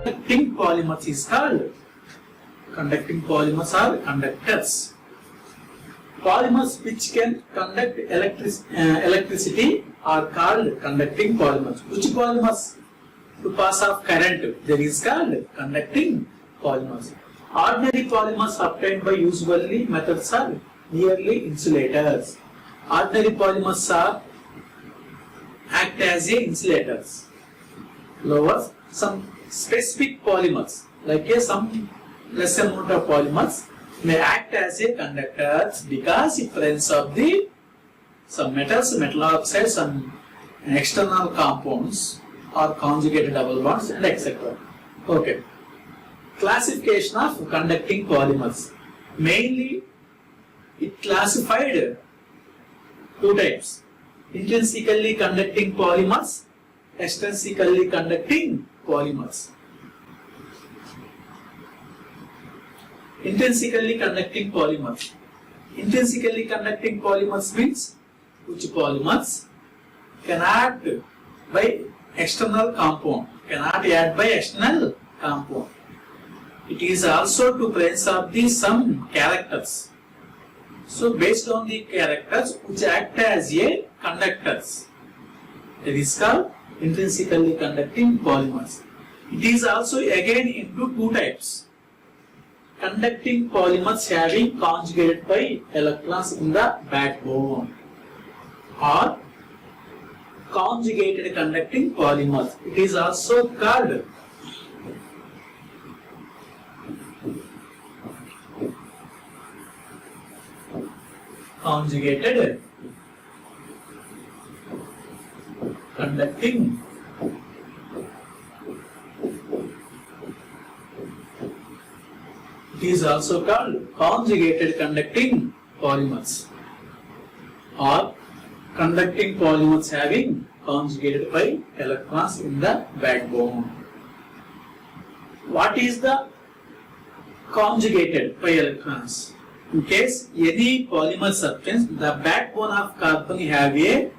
Conducting polymers is called conducting polymers are conductors. Polymers which can conduct electricity are called conducting polymers. Which polymers to pass off current? There is called conducting polymers. Ordinary polymers obtained by usually methods are merely insulators. Ordinary polymers are act as insulators. Lower some specific polymers, like some less amount of polymers may act as a conductors because in presence of the some metals, metal oxides, some external compounds or conjugated double bonds and etc. Okay. Classification of conducting polymers. Mainly it classified two types. Intrinsically conducting polymers, extrinsically conducting polymers. Intrinsically conducting polymers. Intrinsically conducting polymers means which polymers can act by external compound, cannot act by external compound. It is also to presence of the some characters. So based on the characters which act as a conductors, it is called intrinsically conducting polymers. It is also again into two types. Conducting polymers having conjugated by electrons in the backbone, or conjugated conducting polymers. It is also called conjugated conducting It is also called conjugated conducting polymers, or conducting polymers having conjugated by electrons in the backbone. What is the conjugated by electrons? In case any polymer substance, the backbone of carbon have a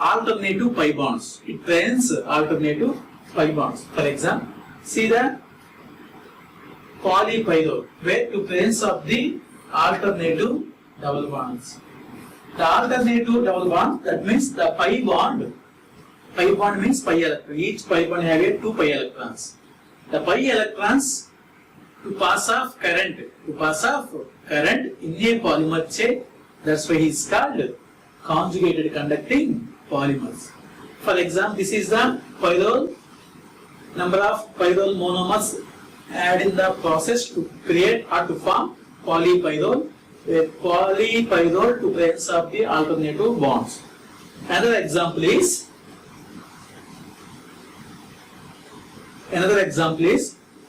alternative pi bonds. It presents alternative pi bonds. For example, see the polypyrrole, where to presence of the alternative double bonds. The alternative double bond, that means the pi bond. Pi bond means pi electron. Each pi bond have a 2 pi electrons. The pi electrons to pass off current in a polymer chain. That's why he is called conjugated conducting polymers. For example, this is the pyrrole. Number of pyrrole monomers add in the process to create or to form polypyrrole, where polypyrrole to presence of the alternative bonds. Another example is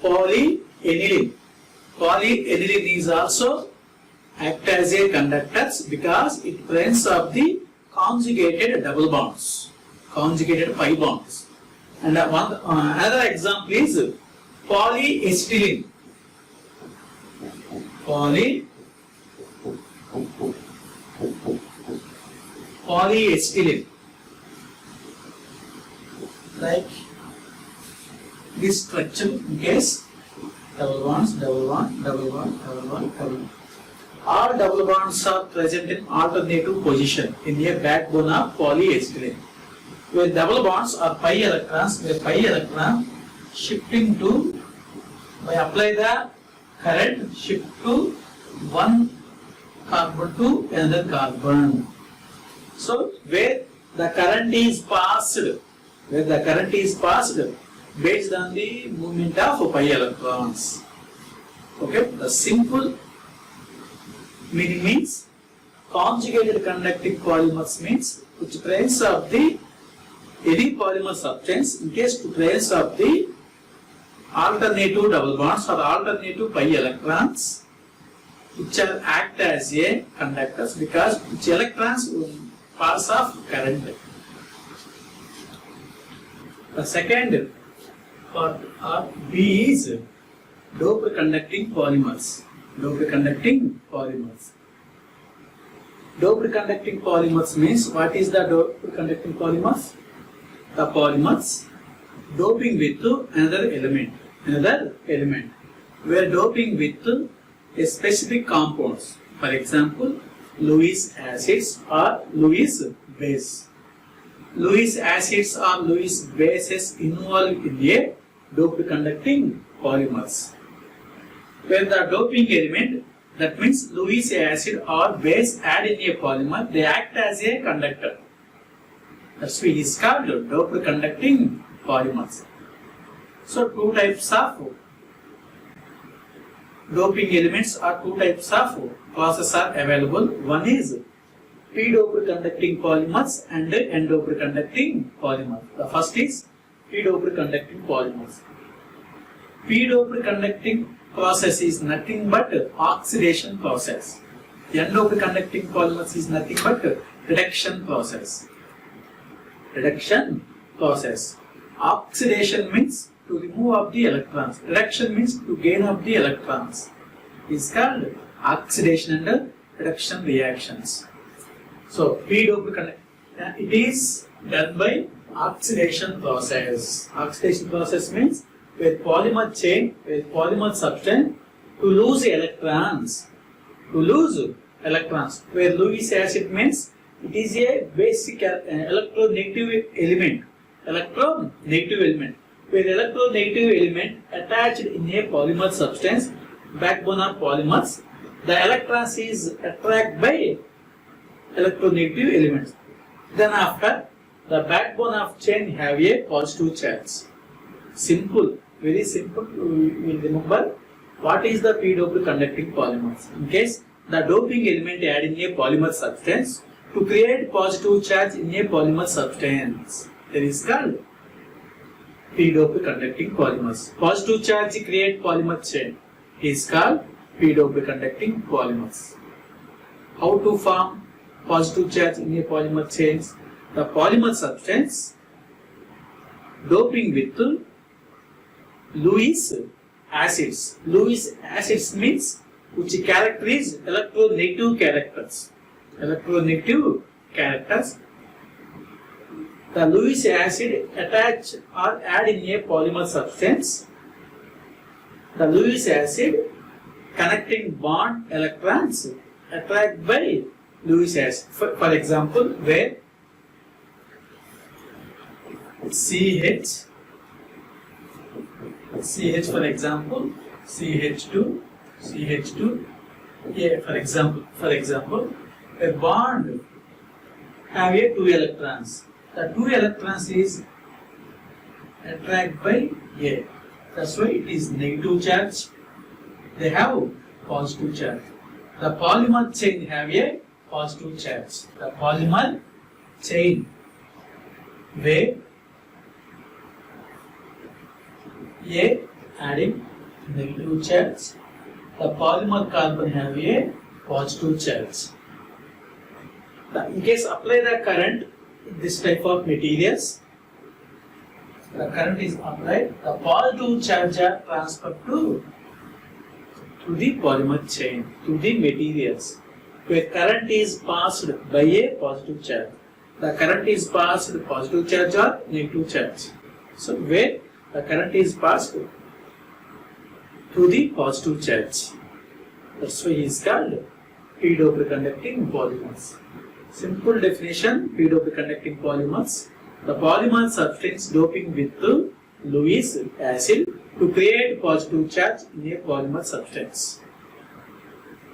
polyaniline. Polyaniline is also act as a conductors because it presence of the conjugated double bonds, conjugated pi bonds. And another example is polyacetylene. Polyacetylene. Like this structure in case double bonds, double bond, double bond, double bond, double bond. All double bonds are present in alternative position in a backbone of polyacetylene, where double bonds are pi electrons, where pi electron shifting to, by apply the current, shift to one carbon to another carbon. So where the current is passed, based on the movement of pi electrons. Okay, the simple meaning means conjugated conducting polymers means which presence of the any polymer substance in case to presence of the alternative double bonds or alternative pi electrons which are act as a conductors because which electrons will pass off current. The second part of B is doped conducting polymers. Doped conducting polymers. Doped conducting polymers means what is the doped conducting polymers? The polymers doping with another element. We are doping with a specific compounds. For example, Lewis acids or Lewis base. Lewis acids or Lewis bases involved in a doped conducting polymers. Where the doping element, that means Lewis acid or base add in a polymer, they act as a conductor. That's why it is called doped conducting polymers. So two types of doping elements or two types of classes are available. One is p-doped conducting polymers and n-doped conducting polymers. The first is p-doped conducting polymers. P-doped conducting process is nothing but oxidation process. N-doped conducting polymers is nothing but reduction process. Oxidation means to remove of the electrons. Reduction means to gain of the electrons. It is called oxidation and reduction reactions. So p-doped it is done by oxidation process. Oxidation process means where polymer chain, where polymer substance to lose electrons. Where Lewis acid means it is a basic electronegative element. Where electronegative element attached in a polymer substance, backbone of polymers, the electrons is attracted by electronegative elements. Then after, the backbone of chain have a positive charge. Simple, very simple. We will remember what is the p-doped conducting polymers. In case the doping element add in a polymer substance to create positive charge in a polymer substance, that is called p-doped conducting polymers. Positive charge create polymer chain is called p-doped conducting polymers. How to form positive charge in a polymer chains? The polymer substance doping with Lewis acids. Lewis acids means which character is electronegative characters. The Lewis acid attach or add in a polymer substance. The Lewis acid connecting bond electrons attracted by Lewis acid. For example, where CH for example, CH2, yeah, for example, a bond have a 2 electrons. The 2 electrons is attracted by A. That's why it is negative charge. They have positive charge. The polymer chain have a positive charge. The polymer chain where A adding negative charge, the polymer carbon have a positive charge. In case apply the current in this type of materials, the current is applied, the positive charge are transferred to the polymer chain, to the materials, where current is passed by a positive charge. The current is passed positive charge or negative charge. So where the current is passed to the positive charge. That's why it is called p-doped conducting polymers. Simple definition, p-doped conducting polymers. The polymer substance doping with Lewis acid to create positive charge in a polymer substance.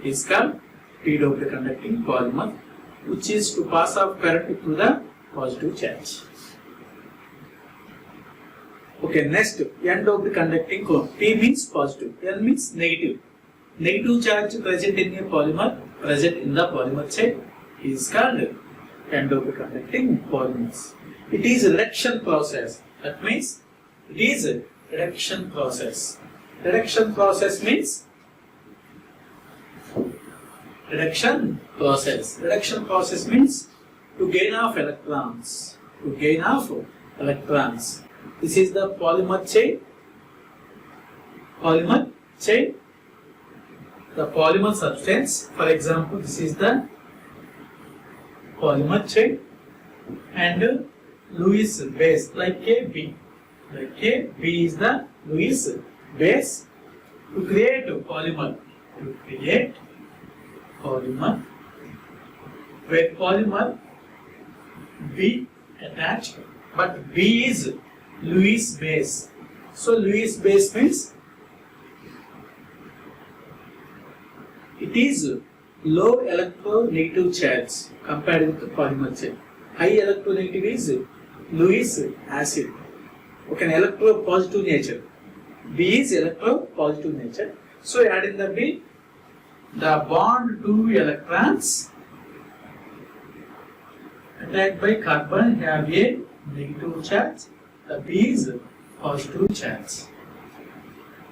It is called p-doped conducting polymer, which is to pass off current to the positive charge. Okay, next, n-doped conducting P means positive, N means negative. Negative charge present in a polymer, present in the polymer chain is called n-doped conducting polymers. It is a reduction process. That means it is a reduction process. Reduction process means reduction process. Reduction process means to gain of electrons. To gain of electrons. This is the polymer chain. Polymer chain. The polymer substance. For example, this is the polymer chain and Lewis base like a B. Like K, B is the Lewis base. To create polymer, with polymer B attached, but B is Lewis base. So Lewis base means it is low electronegative charge compared with the polymer chain. High electronegative is Lewis acid. Okay, an electropositive nature. B is electropositive nature. So add in the B, the bond two electrons attacked by carbon have a negative charge. The B is positive charge.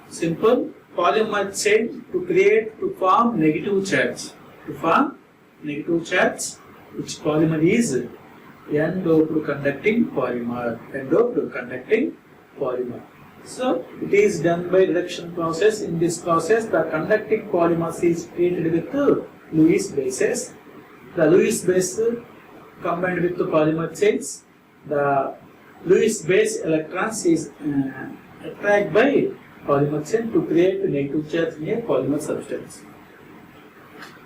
Simple. Polymer chain to form negative charge. Which polymer is n-doped conducting polymer. So it is done by reduction process. In this process, the conducting polymers is treated with Lewis bases. The Lewis base combined with the polymer chains. The Lewis base electrons is attracted by polymer chain to create a negative charge in a polymer substance.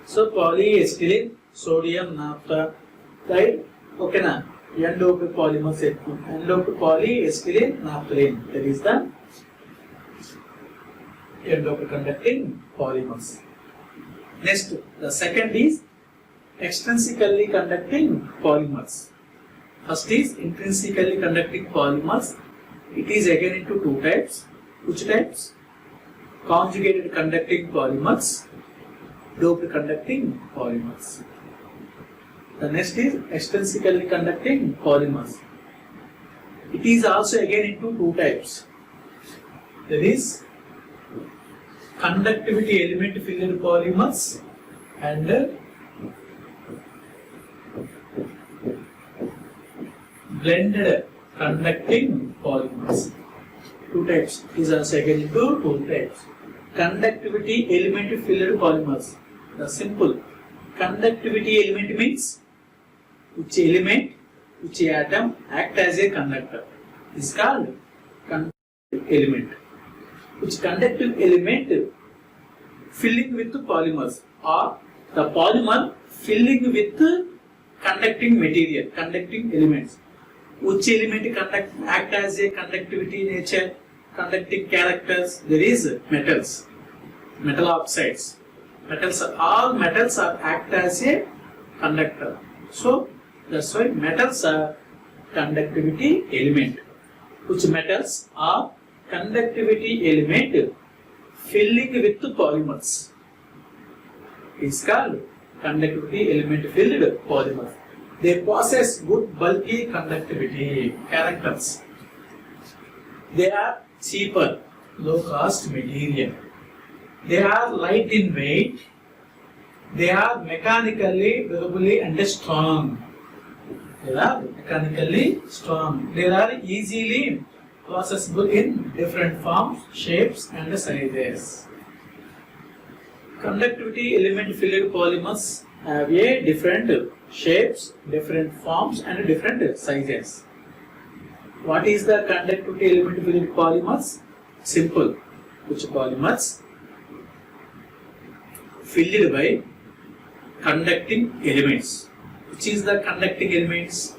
So polyacetylene, sodium naphthalide, okay na? N-doped polymer set. N-doped polyacetylene naphthalene. That is the N-doped conducting polymers. Next, the second is extrinsically conducting polymers. First is intrinsically conducting polymers. It is again into two types. Which types? Conjugated conducting polymers, doped conducting polymers. The next is extrinsically conducting polymers. It is also again into two types. There is conductivity element filled polymers and blended conducting polymers. Two types. These are again into two types. Conductivity element filled polymers. The simple conductivity element means which atom act as a conductor. This is called conductive element. Which conductive element filling with polymers, or the polymer filling with conducting material, conducting elements. Which element act as a conductivity nature, conducting characters? There is metals, metal oxides. All metals are act as a conductor. So that's why metals are conductivity element. Which metals are conductivity element filling with polymers is called conductivity element filled polymers. They possess good bulky conductivity characters. They are cheaper, low cost material. They are light in weight. They are mechanically, durably and strong. They are mechanically strong. They are easily processable in different forms, shapes and sizes. Conductivity element filled polymers have a different shapes, different forms and different sizes. What is the conductivity element filled polymers? Simple. Which polymers filled by conducting elements. Which is the conducting elements?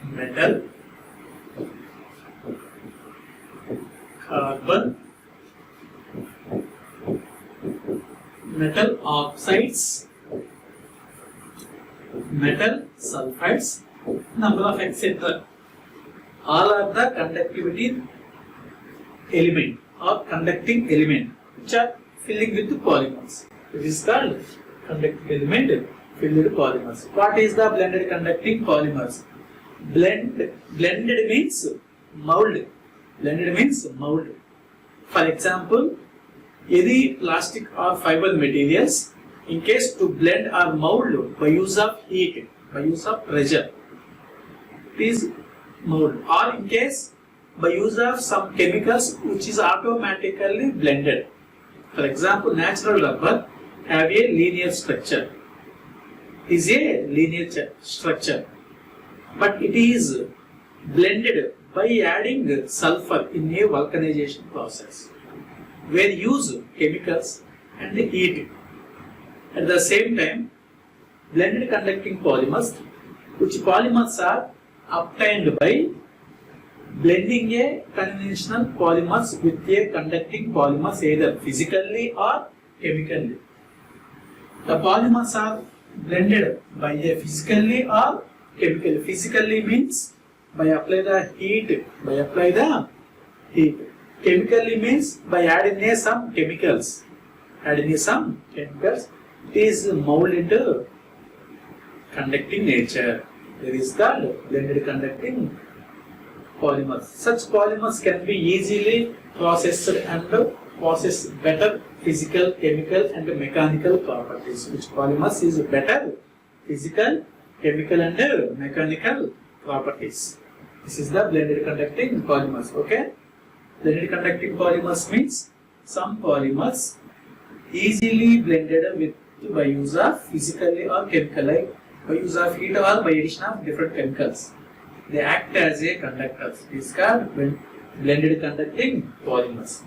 Metal, carbon, metal oxides, metal sulfides, number of etc. All are the conductivity element or conducting element which are filling with polymers. It is called conducting element filled polymers. What is the blended conducting polymers? Blended means mold. Blended means mold. For example, any plastic or fiber materials, in case to blend or mold by use of heat, by use of pressure, it is mold. Or in case by use of some chemicals which is automatically blended. For example, natural rubber have a linear structure. Is a linear structure, but it is blended by adding sulfur in a vulcanization process, where use chemicals and heat. At the same time, blended conducting polymers, which polymers are obtained by blending a conventional polymers with a conducting polymers either physically or chemically. The polymers are blended by a physically or chemically. Physically means by apply the heat. Chemically means by adding some chemicals. It is mold into conducting nature. There is the blended conducting polymers. Such polymers can be easily processed and possess better physical, chemical and mechanical properties. Which polymers is better physical, chemical and mechanical properties. This is the blended conducting polymers. Okay? Blended conducting polymers means some polymers easily blended with by use of physically or chemical, like by use of heat or by addition of different chemicals. They act as a conductor. It is called blended conducting polymers.